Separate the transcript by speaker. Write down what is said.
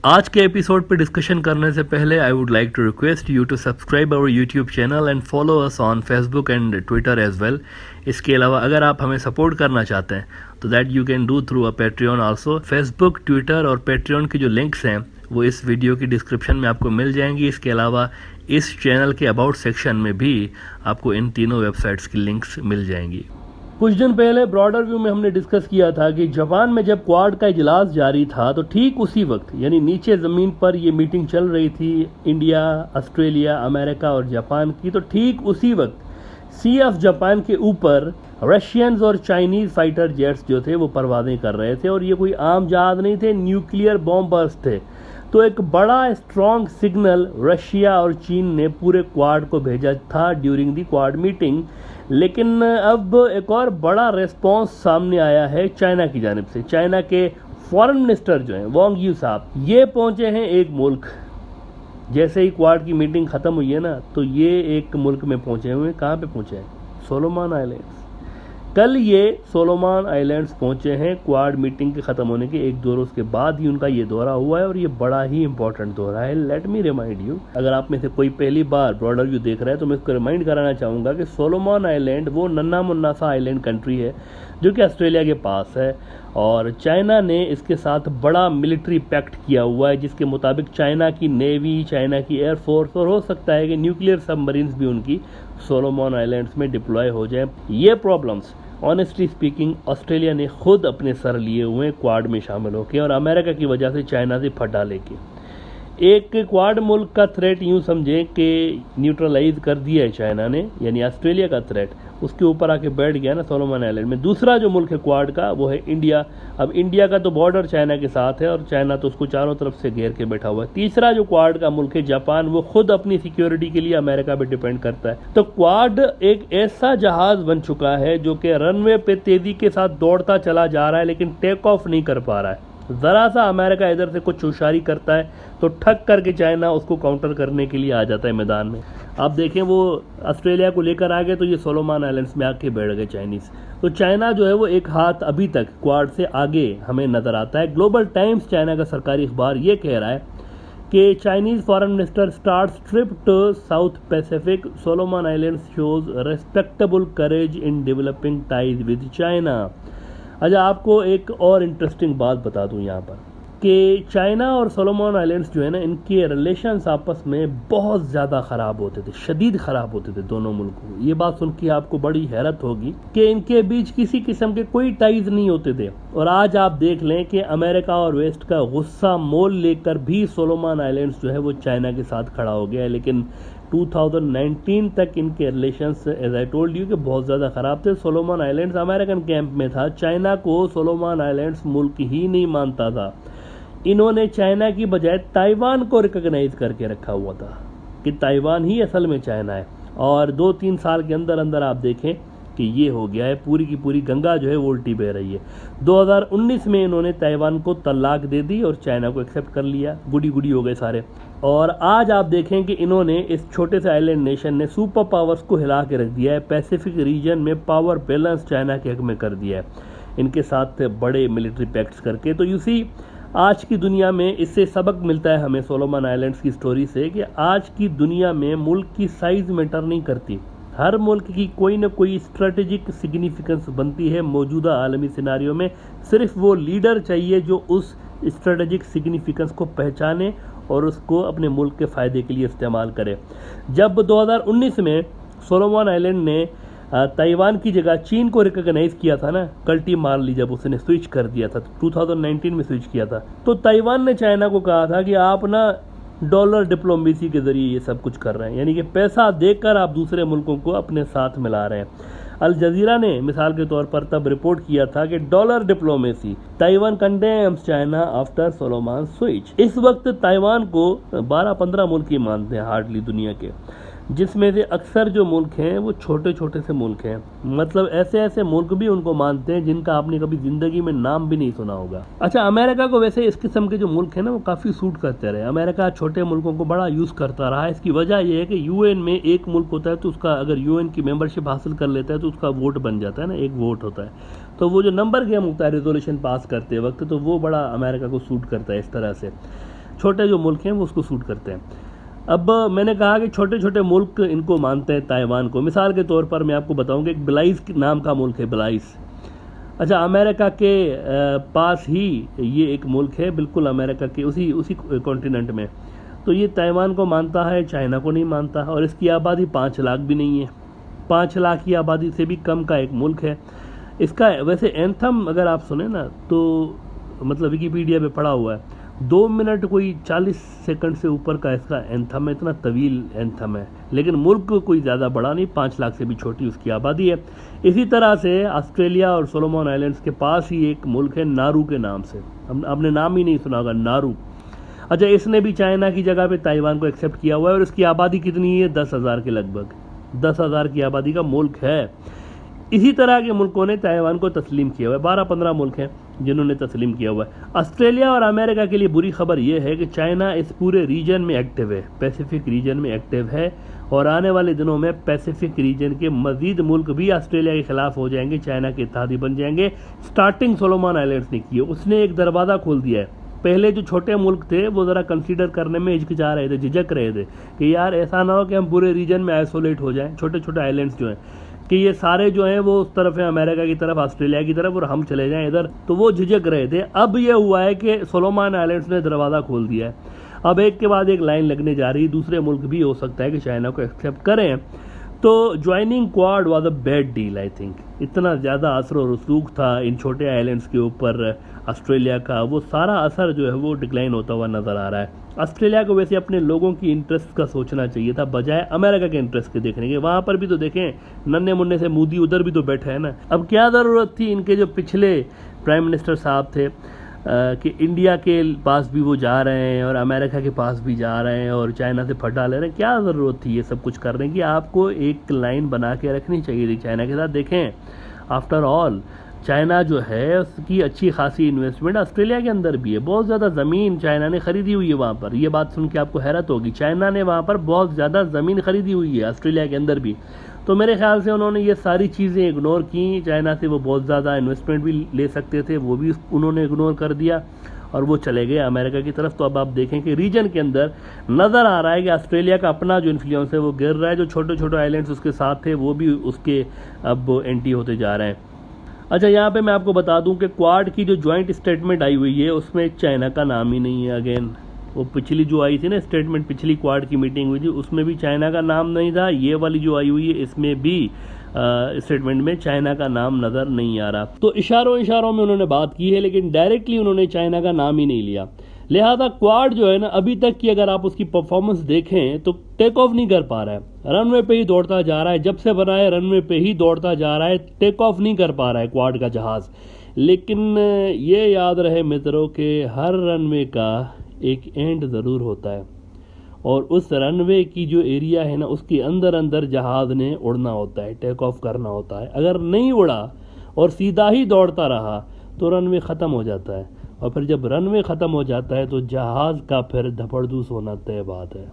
Speaker 1: आज के एपिसोड पे डिस्कशन करने से पहले I would like to request you to subscribe our YouTube channel and follow us on Facebook and Twitter as well. इसके अलावा अगर आप हमें सपोर्ट करना चाहते हैं तो that you can do through a Patreon also. Facebook, Twitter और पेट्रियन की जो लिंक्स हैं वो इस वीडियो की डिस्क्रिप्शन में आपको मिल जाएंगी। इसके अलावा इस चैनल के अबाउट सेक्शन में भी आपको इन तीनों वेबसाइट्स की लिंक्स मिल जाएंगी। कुछ दिन पहले ब्रॉडर व्यू में हमने डिस्कस किया था कि जापान में जब क्वाड का इजलास जारी था तो ठीक उसी वक्त यानी नीचे ज़मीन पर ये मीटिंग चल रही थी इंडिया, ऑस्ट्रेलिया, अमेरिका और जापान की। तो ठीक उसी वक्त सी ऑफ जापान के ऊपर रशियंस और चाइनीज़ फाइटर जेट्स जो थे वो परवाज़ें कर रहे थे और ये कोई आम जहाज़ नहीं थे, न्यूक्लियर बॉम्बर्स थे। तो एक बड़ा स्ट्रॉन्ग सिग्नल रशिया और चीन ने पूरे क्वाड को भेजा था ड्यूरिंग दी क्वाड मीटिंग। लेकिन अब एक और बड़ा रिस्पॉन्स सामने आया है चाइना की जानिब से। चाइना के फॉरेन मिनिस्टर जो हैं वांग यू साहब, ये पहुंचे हैं एक मुल्क। जैसे ही क्वाड की मीटिंग ख़त्म हुई है ना तो ये एक मुल्क में पहुंचे हुए हैं। कहाँ पे पहुंचे हैं? Solomon islands. कल ये सोलोमन आइलैंड्स पहुंचे हैं क्वाड मीटिंग के ख़त्म होने के 1-2 रोज़ के बाद ही उनका ये दौरा हुआ है और ये बड़ा ही इंपॉर्टेंट दौरा है। लेट मी रिमाइंड यू, अगर आप में से कोई पहली बार ब्रॉडर व्यू देख रहा है तो मैं इसको रिमाइंड कराना चाहूँगा कि सोलोमन आइलैंड वो नन्ना मुन्ना सा आइलैंड कंट्री है जो कि ऑस्ट्रेलिया के पास है और चाइना ने इसके साथ बड़ा मिलिट्री पैक्ट किया हुआ है जिसके मुताबिक चाइना की नेवी, चाइना की एयरफोर्स और हो सकता है कि न्यूक्लियर सबमरीन्स भी उनकी सोलोमन आइलैंड्स में डिप्लॉय हो जाए। ये प्रॉब्लम्स ऑनेस्टली स्पीकिंग ऑस्ट्रेलिया ने खुद अपने सर लिए हुए हैं क्वाड में शामिल होकर और अमेरिका की वजह से चाइना से फटा लेके। एक क्वाड मुल्क का थ्रेट यूं समझें कि न्यूट्रलाइज कर दिया है चाइना ने, यानी ऑस्ट्रेलिया का थ्रेट उसके ऊपर आके बैठ गया ना सोलोमन आइलैंड में। दूसरा जो मुल्क है क्वाड का वो है इंडिया। अब इंडिया का तो बॉर्डर चाइना के साथ है और चाइना तो उसको चारों तरफ से घेर के बैठा हुआ है। तीसरा जो क्वाड का मुल्क है जापान, वो खुद अपनी सिक्योरिटी के लिए अमेरिका पे डिपेंड करता है। तो क्वाड एक ऐसा जहाज बन चुका है जो कि रनवे पे तेजी के साथ दौड़ता चला जा रहा है लेकिन टेक ऑफ नहीं कर पा रहा है। ज़रा सा अमेरिका इधर से कुछ होशियारी करता है तो ठग करके चाइना उसको काउंटर करने के लिए आ जाता है मैदान में। आप देखें वो ऑस्ट्रेलिया को लेकर आ गए तो ये सोलोमन आइलैंड्स में आके बैठ गए चाइनीज़। तो चाइना जो है वो एक हाथ अभी तक क्वाड से आगे हमें नज़र आता है। ग्लोबल टाइम्स, चाइना का सरकारी अखबार, ये कह रहा है कि Chinese foreign minister starts trip to South Pacific, Solomon Islands shows respectable courage in developing ties with China. अच्छा, आपको एक और इंटरेस्टिंग बात बता दूं यहाँ पर कि चाइना और सोलोमन आइलैंड्स जो है ना, इनके रिलेशंस आपस में बहुत ज़्यादा ख़राब होते थे, शदीद ख़राब होते थे दोनों मुल्कों को। ये बात सुन के आपको बड़ी हैरत होगी कि इनके बीच किसी किस्म के कोई टाइज नहीं होते थे। और आज आप देख लें कि अमेरिका और वेस्ट का गुस्सा मोल लेकर भी सोलोमन आइलैंड्स जो है वो चाइना के साथ खड़ा हो गया है। लेकिन 2019 तक इनके relations as I told you कि बहुत ज़्यादा ख़राब थे। सोलोमन आइलैंड्स अमेरिकन कैंप में था, चाइना को सोलोमन आइलैंड्स मुल्क ही नहीं मानता था। इन्होंने चाइना की बजाय ताइवान को रिकॉग्नाइज करके रखा हुआ था कि ताइवान ही असल में चाइना है। और 2-3 साल के अंदर अंदर आप देखें कि ये हो गया है, पूरी की पूरी गंगा जो है वो उल्टी बह रही है। 2019 में इन्होंने ताइवान को तलाक दे दी और चाइना को एक्सेप्ट कर लिया, गुडी गुडी हो गए सारे। और आज आप देखें कि इन्होंने इस छोटे से आइलैंड नेशन ने सुपर पावर्स को हिला के रख दिया है। पैसिफिक रीजन में पावर बैलेंस चाइना के हक में कर दिया है इनके साथ बड़े मिलिट्री पैक्ट्स करके। तो यू सी, आज की दुनिया में इससे सबक मिलता है हमें सोलोमन आइलैंड्स की स्टोरी से कि आज की दुनिया में मुल्क की साइज मैटर नहीं करती। हर मुल्क की कोई ना कोई स्ट्रेटेजिक सिग्निफिकेंस बनती है मौजूदा आलमी सिनारियों में। सिर्फ वो लीडर चाहिए जो उस स्ट्रेटेजिक सिग्निफिकेंस को पहचाने और उसको अपने मुल्क के फ़ायदे के लिए इस्तेमाल करे। जब 2019 में सोलोमन आइलैंड ने ताइवान की जगह चीन को रिकॉग्नाइज किया था ना, कल्टी मार ली जब उसने स्विच कर दिया था, 2019 में स्विच किया था, तो ताइवान ने चाइना को कहा था कि आप ना डॉलर डिप्लोमेसी के ज़रिए ये सब कुछ कर रहे हैं, यानी कि पैसा देकर आप दूसरे मुल्कों को अपने साथ मिला रहे हैं। अल जजीरा ने मिसाल के तौर पर तब रिपोर्ट किया था कि dollar diplomacy, Taiwan condemns China after Solomon switch. इस वक्त ताइवान को 12-15 मुल्क ही मानते हैं हार्डली दुनिया के, जिसमें से अक्सर जो मुल्क हैं वो छोटे छोटे से मुल्क हैं। मतलब ऐसे ऐसे मुल्क भी उनको मानते हैं जिनका आपने कभी ज़िंदगी में नाम भी नहीं सुना होगा। अच्छा, अमेरिका को वैसे इस किस्म के जो मुल्क हैं ना वो काफ़ी सूट करते रहे। अमेरिका छोटे मुल्कों को बड़ा यूज़ करता रहा। इसकी वजह यह है कि यूएन में एक मुल्क होता है तो उसका अगर यूएन की मेंबरशिप हासिल कर लेता है तो उसका वोट बन जाता है ना, एक वोट होता है। तो वो जो नंबर गेम होता है रेजोल्यूशन पास करते वक्त, तो वो बड़ा अमेरिका को सूट करता है इस तरह से। छोटे जो मुल्क हैं वो उसको सूट करते हैं। अब मैंने कहा कि छोटे छोटे मुल्क इनको मानते हैं ताइवान को। मिसाल के तौर पर मैं आपको बताऊं कि एक बिलाइस नाम का मुल्क है, बिलाइस। अच्छा, अमेरिका के पास ही ये एक मुल्क है, बिल्कुल अमेरिका के उसी कॉन्टिनेंट में। तो ये ताइवान को मानता है, चाइना को नहीं मानता, और इसकी आबादी 5 लाख भी नहीं है। 5 लाख की आबादी से भी कम का एक मुल्क है। इसका वैसे एंथम अगर आप सुने ना तो मतलब विकिपीडिया पे पढ़ा हुआ है, 2 मिनट कोई 40 सेकंड से ऊपर का इसका एंथम है, इतना तवील एंथम है। लेकिन मुल्क कोई ज़्यादा बड़ा नहीं, 5 लाख से भी छोटी उसकी आबादी है। इसी तरह से ऑस्ट्रेलिया और सोलोमन आइलैंड्स के पास ही एक मुल्क है नारू के नाम से, आपने नाम ही नहीं सुना होगा, नारू। अच्छा, इसने भी चाइना की जगह पे ताइवान को एक्सेप्ट किया हुआ है, और इसकी आबादी कितनी है? 10,000 के लगभग, 10,000 की आबादी का मुल्क है। इसी तरह के मुल्कों ने ताइवान को तस्लीम किया हुआ है, 12-15 मुल्क हैं जिन्होंने तस्लीम किया हुआ है। ऑस्ट्रेलिया और अमेरिका के लिए बुरी खबर यह है कि चाइना इस पूरे रीजन में एक्टिव है, पैसिफिक रीजन में एक्टिव है, और आने वाले दिनों में पैसिफिक रीजन के मजीद मुल्क भी ऑस्ट्रेलिया के खिलाफ हो जाएंगे, चाइना के इत्तेहादी बन जाएंगे। स्टार्टिंग सोलोमन आइलैंड्स ने की है, उसने एक दरवाज़ा खोल दिया है। पहले जो छोटे मुल्क थे वो ज़रा कंसीडर करने में हिचकिचा रहे थे, झिझक रहे थे कि यार ऐसा ना हो कि हम पूरे रीजन में आइसोलेट हो जाएं। छोटे छोटे आइलैंड्स जो हैं कि ये सारे जो हैं वो उस तरफ हैं, अमेरिका की तरफ, ऑस्ट्रेलिया की तरफ, और हम चले जाएं इधर, तो वो झिझक रहे थे। अब ये हुआ है कि सोलोमन आइलैंड्स ने दरवाज़ा खोल दिया है। अब एक के बाद एक लाइन लगने जा रही है, दूसरे मुल्क भी हो सकता है कि चाइना को एक्सेप्ट करें। तो joining quad was a bad deal, I think. इतना ज़्यादा असर और रसूख था इन छोटे आइलैंड्स के ऊपर ऑस्ट्रेलिया का, वो सारा असर जो है वो डिक्लाइन होता हुआ नज़र आ रहा है। ऑस्ट्रेलिया को वैसे अपने लोगों की इंटरेस्ट का सोचना चाहिए था, बजाय अमेरिका के इंटरेस्ट के देखने के। वहाँ पर भी तो देखें, नन्हे मुन्ने से मोदी उधर भी तो बैठे हैं ना। अब क्या ज़रूरत थी इनके जो पिछले प्राइम मिनिस्टर साहब थे कि इंडिया के पास भी वो जा रहे हैं और अमेरिका के पास भी जा रहे हैं और चाइना से फटा ले रहे हैं। क्या ज़रूरत थी ये सब कुछ करने की? आपको एक लाइन बना के रखनी चाहिए थी चाइना के साथ। देखें, आफ्टर ऑल चाइना जो है उसकी अच्छी खासी इन्वेस्टमेंट ऑस्ट्रेलिया के अंदर भी है, बहुत ज़्यादा ज़मीन चाइना ने ख़रीदी हुई है वहाँ पर। ये बात सुन के आपको हैरत होगी, चाइना ने वहाँ पर बहुत ज़्यादा ज़मीन ख़रीदी हुई है ऑस्ट्रेलिया के अंदर भी। तो मेरे ख्याल से उन्होंने ये सारी चीज़ें इग्नोर की। चाइना से वो बहुत ज़्यादा इन्वेस्टमेंट भी ले सकते थे, वो भी उन्होंने इग्नोर कर दिया और वो चले गए अमेरिका की तरफ। तो अब आप देखें कि रीजन के अंदर नज़र आ रहा है कि ऑस्ट्रेलिया का अपना जो इन्फ्लुएंस है वो गिर रहा है। जो छोटे छोटे आइलैंड्स उसके साथ थे वो भी उसके अब एंटी होते जा रहे हैं। अच्छा, यहाँ पे मैं आपको बता दूं कि क्वाड की जो ज्वाइंट स्टेटमेंट आई हुई है उसमें चाइना का नाम ही नहीं है। अगेन, वो पिछली जो आई थी ना स्टेटमेंट, पिछली क्वाड की मीटिंग हुई थी, उसमें भी चाइना का नाम नहीं था। ये वाली जो आई हुई है इसमें भी स्टेटमेंट में चाइना का नाम नज़र नहीं आ रहा। तो इशारों में उन्होंने बात की है, लेकिन डायरेक्टली उन्होंने चाइना का नाम ही नहीं लिया। लिहाजा क्वाड जो है ना, अभी तक की अगर आप उसकी परफॉर्मेंस देखें तो टेक ऑफ नहीं कर पा रहा है, रनवे पे ही दौड़ता जा रहा है। जब से बना है रनवे पे ही दौड़ता जा रहा है, टेक ऑफ नहीं कर पा रहा है क्वाड का जहाज़। लेकिन ये याद रहे मित्रों के हर रनवे का एक एंड ज़रूर होता है, और उस रनवे की जो एरिया है ना उसके अंदर अंदर जहाज़ ने उड़ना होता है, टेक ऑफ करना होता है। अगर नहीं उड़ा और सीधा ही दौड़ता रहा तो रनवे ख़त्म हो जाता है, और फिर जब रनवे ख़त्म हो जाता है तो जहाज़ का फिर धपड़धूस होना तय बात है।